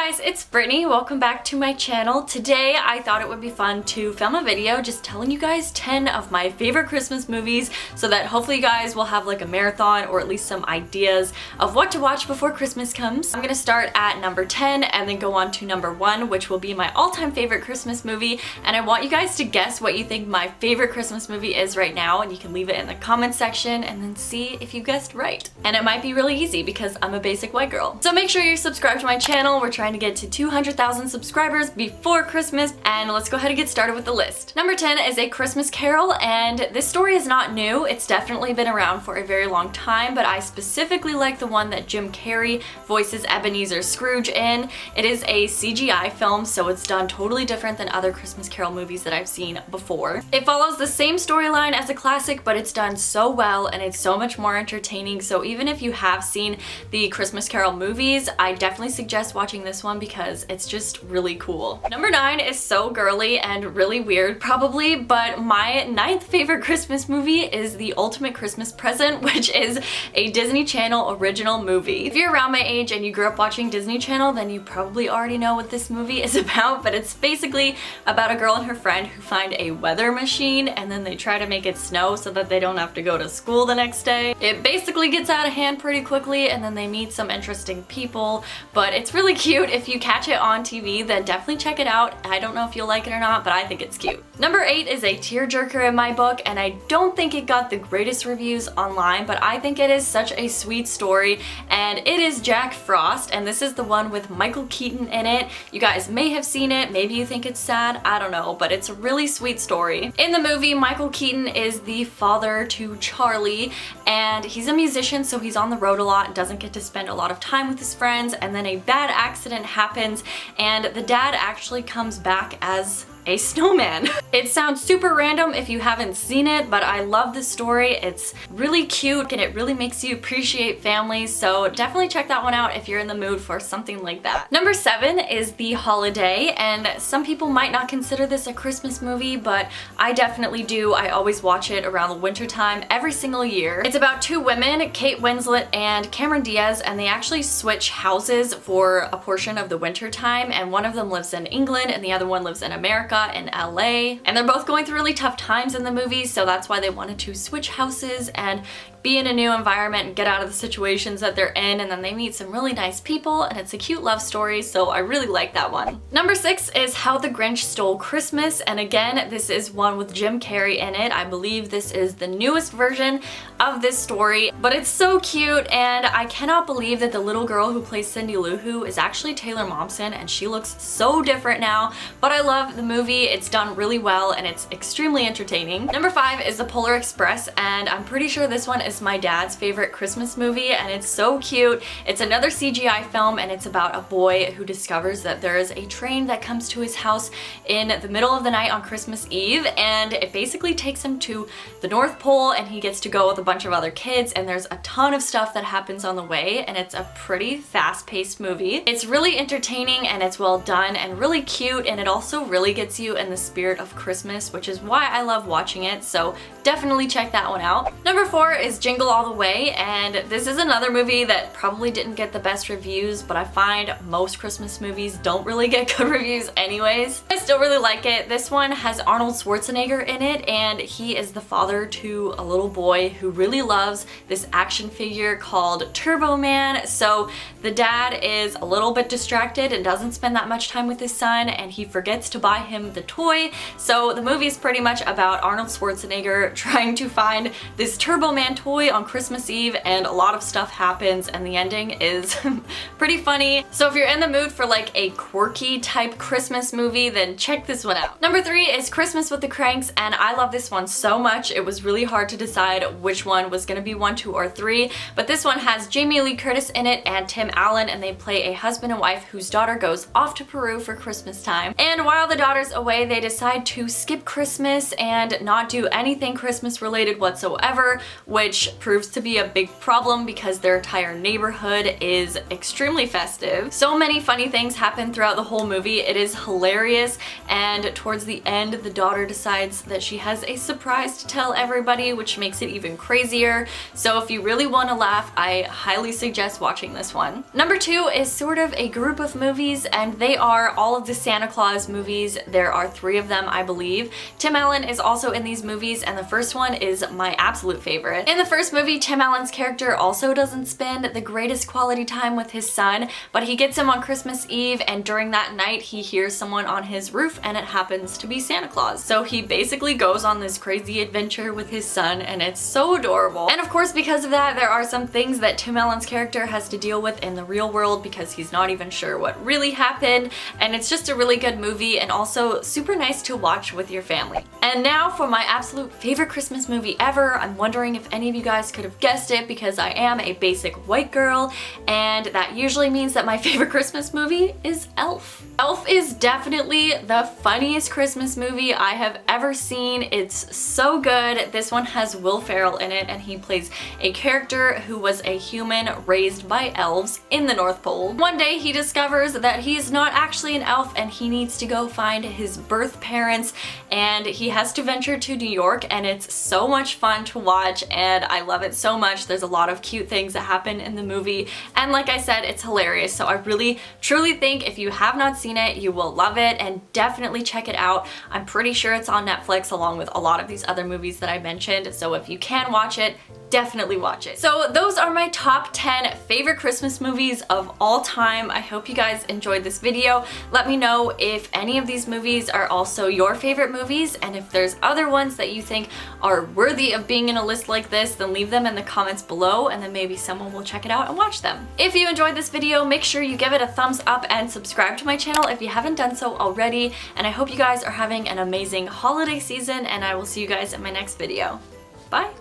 guys, it's Brittany. Welcome back to my channel. Today I thought it would be fun to film a video just telling you guys 10 of my favorite Christmas movies so that hopefully you guys will have like a marathon or at least some ideas of what to watch before Christmas comes. I'm gonna start at number 10 and then go on to number 1, which will be my all-time favorite Christmas movie, and I want you guys to guess what you think my favorite Christmas movie is right now, and you can leave it in the comment section and then see if you guessed right. And it might be really easy because I'm a basic white girl. So make sure you're subscribed to my channel. We're trying to get to 200,000 subscribers before Christmas, and let's go ahead and get started with the list. Number 10 is A Christmas Carol, and this story is not new. It's definitely been around for a very long time, but I specifically like the one that Jim Carrey voices Ebenezer Scrooge in. It is a CGI film, so it's done totally different than other Christmas Carol movies that I've seen before. It follows the same storyline as a classic, but it's done so well and it's so much more entertaining, so even if you have seen the Christmas Carol movies, I definitely suggest watching this one because it's just really cool. Number 9 is so girly and really weird probably, but my 9th favorite Christmas movie is The Ultimate Christmas Present, which is a Disney Channel original movie. If you're around my age and you grew up watching Disney Channel, then you probably already know what this movie is about, but it's basically about a girl and her friend who find a weather machine and then they try to make it snow so that they don't have to go to school the next day. It basically gets out of hand pretty quickly and then they meet some interesting people, but it's really cute. If you catch it on TV, then definitely check it out. I don't know if you'll like it or not, but I think it's cute. Number 8 is a tearjerker in my book, and I don't think it got the greatest reviews online, but I think it is such a sweet story, and it is Jack Frost, and this is the one with Michael Keaton in it. You guys may have seen it, maybe you think it's sad, I don't know, but it's a really sweet story. In the movie, Michael Keaton is the father to Charlie, and he's a musician, so he's on the road a lot and doesn't get to spend a lot of time with his friends, and then a bad accident happens and the dad actually comes back as a snowman. It sounds super random if you haven't seen it, but I love this story. It's really cute and it really makes you appreciate families, so definitely check that one out if you're in the mood for something like that. Number 7 is The Holiday, and some people might not consider this a Christmas movie, but I definitely do. I always watch it around the winter time every single year. It's about two women, Kate Winslet and Cameron Diaz, and they actually switch houses for a portion of the winter time, and one of them lives in England and the other one lives in America in LA, and they're both going through really tough times in the movie, so that's why they wanted to switch houses and be in a new environment and get out of the situations that they're in, and then they meet some really nice people and it's a cute love story, so I really like that one. Number 6 is How the Grinch Stole Christmas, and again this is one with Jim Carrey in it. I believe this is the newest version of this story, but it's so cute, and I cannot believe that the little girl who plays Cindy Lou Who is actually Taylor Momsen, and she looks so different now, but I love the movie. It's done really well and it's extremely entertaining. Number 5 is The Polar Express, and I'm pretty sure this one is my dad's favorite Christmas movie, and it's so cute. It's another CGI film, and it's about a boy who discovers that there is a train that comes to his house in the middle of the night on Christmas Eve, and it basically takes him to the North Pole, and he gets to go with a bunch of other kids, and there's a ton of stuff that happens on the way, and it's a pretty fast-paced movie. It's really entertaining and it's well done and really cute, and it also really gets you in the spirit of Christmas, which is why I love watching it, so definitely check that one out. Number 4 is Jingle All the Way, and this is another movie that probably didn't get the best reviews, but I find most Christmas movies don't really get good reviews anyways. I still really like it. This one has Arnold Schwarzenegger in it, and he is the father to a little boy who really loves this action figure called Turbo Man, so the dad is a little bit distracted and doesn't spend that much time with his son, and he forgets to buy him the toy, so the movie is pretty much about Arnold Schwarzenegger trying to find this Turbo Man toy on Christmas Eve, and a lot of stuff happens and the ending is pretty funny. So if you're in the mood for like a quirky type Christmas movie, then check this one out. Number 3 is Christmas with the Kranks, and I love this one so much. It was really hard to decide which one was gonna be 1, 2, or 3, but this one has Jamie Lee Curtis in it and Tim Allen, and they play a husband and wife whose daughter goes off to Peru for Christmas time. And while the daughter's hours away, they decide to skip Christmas and not do anything Christmas related whatsoever, which proves to be a big problem because their entire neighborhood is extremely festive. So many funny things happen throughout the whole movie. It is hilarious, and towards the end, the daughter decides that she has a surprise to tell everybody, which makes it even crazier. So if you really want to laugh, I highly suggest watching this one. Number 2 is sort of a group of movies, and they are all of the Santa Claus movies. There are 3 of them, I believe. Tim Allen is also in these movies, and the first one is my absolute favorite. In the first movie, Tim Allen's character also doesn't spend the greatest quality time with his son, but he gets him on Christmas Eve, and during that night he hears someone on his roof, and it happens to be Santa Claus. So he basically goes on this crazy adventure with his son, and it's so adorable. And of course, because of that, there are some things that Tim Allen's character has to deal with in the real world because he's not even sure what really happened, and it's just a really good movie and also super nice to watch with your family. And now for my absolute favorite Christmas movie ever. I'm wondering if any of you guys could have guessed it because I am a basic white girl, and that usually means that my favorite Christmas movie is Elf. Elf is definitely the funniest Christmas movie I have ever seen. It's so good. This one has Will Ferrell in it, and he plays a character who was a human raised by elves in the North Pole. One day he discovers that he's not actually an elf and he needs to go find his birth parents, and he has to venture to New York, and it's so much fun to watch and I love it so much. There's a lot of cute things that happen in the movie, and like I said, it's hilarious. So I really truly think if you have not seen it, you will love it, and definitely check it out. I'm pretty sure it's on Netflix along with a lot of these other movies that I mentioned, so if you can watch it, definitely watch it. So those are my top 10 favorite Christmas movies of all time. I hope you guys enjoyed this video. Let me know if any of these movies are also your favorite movies, and if there's other ones that you think are worthy of being in a list like this, then leave them in the comments below, and then maybe someone will check it out and watch them. If you enjoyed this video, make sure you give it a thumbs up and subscribe to my channel if you haven't done so already, and I hope you guys are having an amazing holiday season, and I will see you guys in my next video. Bye!